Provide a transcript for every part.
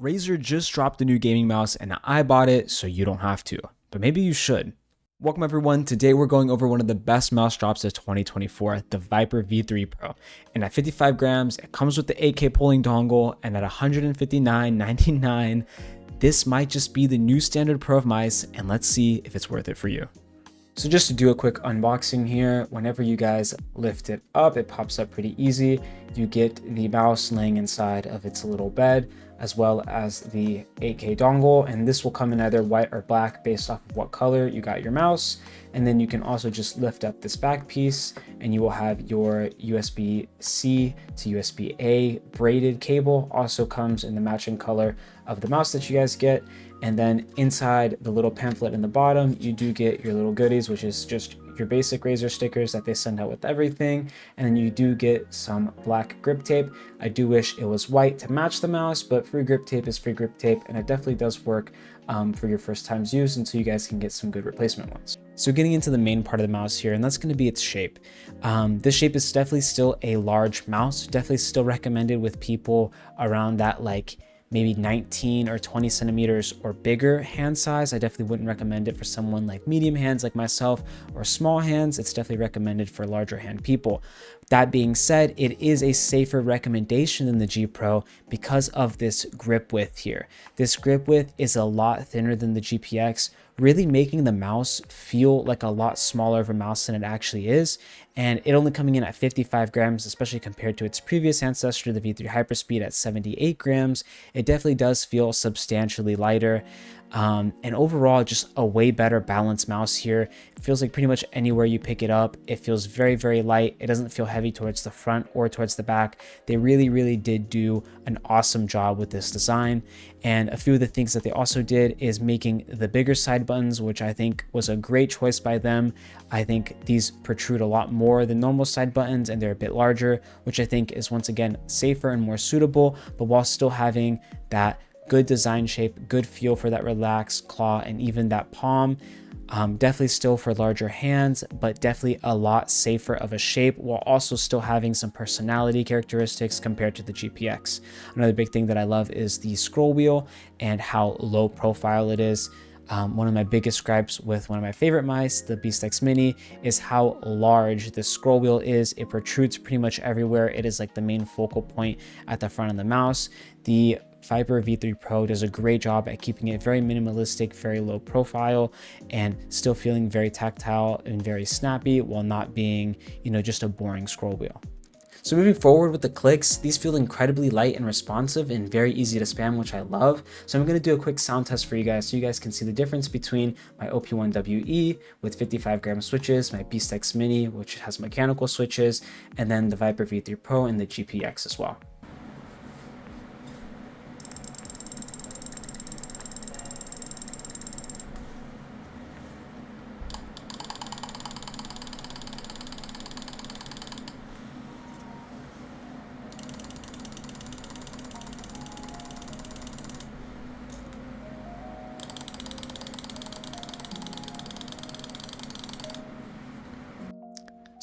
Razer just dropped a new gaming mouse and I bought it so you don't have to, but maybe you should. Welcome everyone, today we're going over one of the best mouse drops of 2024, the Viper V3 Pro. And at 55 grams, it comes with the 8K polling dongle, and at $159.99, this might just be the new standard pro of mice, and let's see if it's worth it for you. So just to do a quick unboxing here, whenever you guys lift it up, it pops up pretty easy. You get the mouse laying inside of its little bed, as well as the 8K dongle, and this will come in either white or black based off of what color you got your mouse. And then you can also just lift up this back piece and you will have your USB-C to USB-A braided cable. Also comes in the matching color of the mouse that you guys get. And then inside the little pamphlet in the bottom, you do get your little goodies, which is just your basic Razer stickers that they send out with everything. And then you do get some black grip tape. I do wish it was white to match the mouse, but free grip tape is free grip tape, and it definitely does work for your first time's use until you guys can get some good replacement ones. So getting into the main part of the mouse here, and that's going to be its shape. This shape is definitely still a large mouse, definitely still recommended with people around that like maybe 19 or 20 centimeters or bigger hand size. I definitely wouldn't recommend it for someone like medium hands like myself or small hands. It's definitely recommended for larger hand people. That being said, it is a safer recommendation than the G Pro because of this grip width here. This grip width is a lot thinner than the GPX, really making the mouse feel like a lot smaller of a mouse than it actually is. And it only coming in at 55 grams, especially compared to its previous ancestor, the V3 Hyperspeed at 78 grams, it definitely does feel substantially lighter. And overall, just a way better balanced mouse here. It feels like pretty much anywhere you pick it up, it feels very, very light. It doesn't feel heavy towards the front or towards the back. They really, really did do an awesome job with this design. And a few of the things that they also did is making the bigger side buttons, which I think was a great choice by them. I think these protrude a lot more than normal side buttons, and they're a bit larger, which I think is once again safer and more suitable, but while still having that good design shape, good feel for that relaxed claw and even that palm. Definitely still for larger hands, but definitely a lot safer of a shape while also still having some personality characteristics compared to the GPX. Another big thing that I love is the scroll wheel and how low profile it is. One of my biggest gripes with one of my favorite mice, the Beast X Mini, is how large the scroll wheel is. It protrudes pretty much everywhere. It is like the main focal point at the front of the mouse. The Viper V3 Pro does a great job at keeping it very minimalistic, very low profile, and still feeling very tactile and very snappy while not being, just a boring scroll wheel. So moving forward with the clicks, these feel incredibly light and responsive and very easy to spam, which I love. So I'm going to do a quick sound test for you guys so you guys can see the difference between my OP1WE with 55 gram switches, my Beast X Mini, which has mechanical switches, and then the Viper V3 Pro and the GPX as well.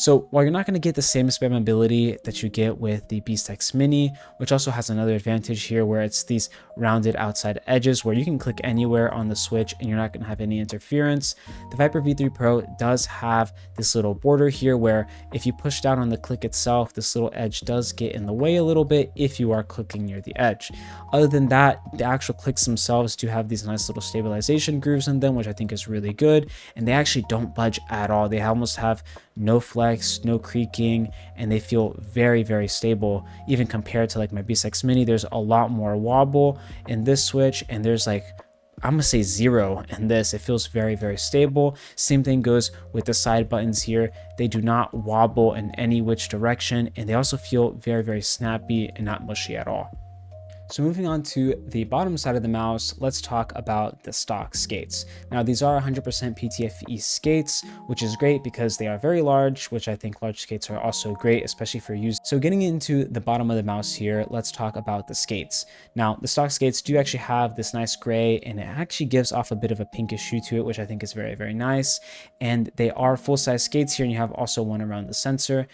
So while you're not going to get the same spammability that you get with the Beast X Mini, which also has another advantage here where it's these rounded outside edges where you can click anywhere on the switch and you're not going to have any interference, the Viper V3 Pro does have this little border here where if you push down on the click itself, this little edge does get in the way a little bit if you are clicking near the edge. Other than that, the actual clicks themselves do have these nice little stabilization grooves in them, which I think is really good, and they actually don't budge at all. They almost have no flex, no creaking, and they feel very, very stable. Even compared to like my Beast X Mini, there's a lot more wobble in this switch, and there's like, I'm gonna say zero in this. It feels very, very stable. Same thing goes with the side buttons here. They do not wobble in any which direction, and they also feel very, very snappy and not mushy at all. So moving on to the bottom side of the mouse, let's talk about the stock skates. Now these are 100% PTFE skates, which is great because they are very large, which I think large skates are also great, especially for use. So getting into the bottom of the mouse here, let's talk about the skates. Now the stock skates do actually have this nice gray, and it actually gives off a bit of a pinkish hue to it, which I think is very, very nice. And they are full-size skates here, and you have also one around the sensor.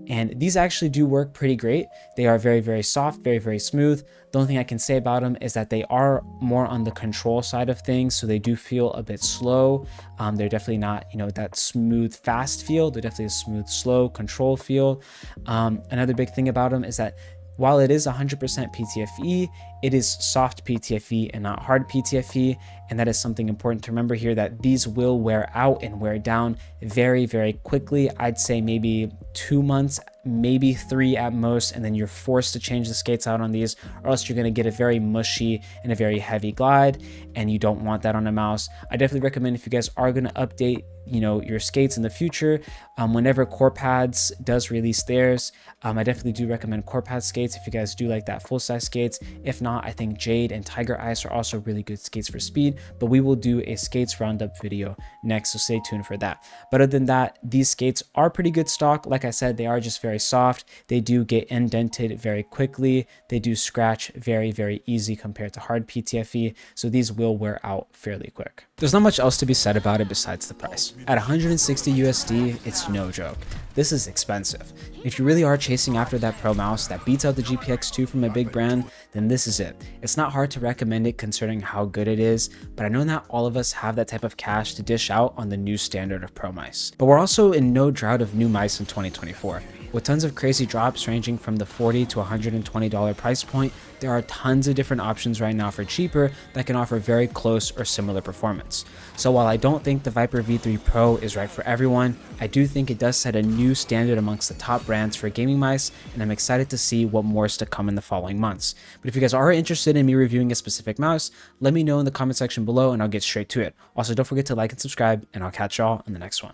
And these actually do work pretty great. They are very, very soft, very, very smooth. The only thing I can say about them is that they are more on the control side of things, so they do feel a bit slow. They're definitely not, that smooth, fast feel. They're definitely a smooth, slow control feel. Another big thing about them is that while it is 100% PTFE, it is soft PTFE and not hard PTFE. And that is something important to remember here, that these will wear out and wear down very, very quickly. I'd say maybe 2 months, maybe 3 at most, and then you're forced to change the skates out on these, or else you're going to get a very mushy and a very heavy glide, and you don't want that on a mouse. I definitely recommend, if you guys are going to update your skates in the future, whenever Corpads does release theirs, I definitely do recommend Corpad skates if you guys do like that full size skates. If not, I think Jade and Tiger Ice are also really good skates for speed, but we will do a skates roundup video next, so stay tuned for that. But other than that, these skates are pretty good stock. Like I said, they are just very soft. They do get indented very quickly. They do scratch very, very easy compared to hard PTFE, so these will wear out fairly quick. There's not much else to be said about it besides the price. At 160 USD, it's no joke. This is expensive. If you really are chasing after that pro mouse that beats out the GPX2 from a big brand, then this is it. It's not hard to recommend it considering how good it is, but I know not all of us have that type of cash to dish out on the new standard of pro mice. But we're also in no drought of new mice in 2024. With tons of crazy drops ranging from the $40 to $120 price point, there are tons of different options right now for cheaper that can offer very close or similar performance. So while I don't think the Viper V3 Pro is right for everyone, I do think it does set a new standard amongst the top brands for gaming mice, and I'm excited to see what more is to come in the following months. But if you guys are interested in me reviewing a specific mouse, let me know in the comment section below and I'll get straight to it. Also, don't forget to like and subscribe, and I'll catch y'all in the next one.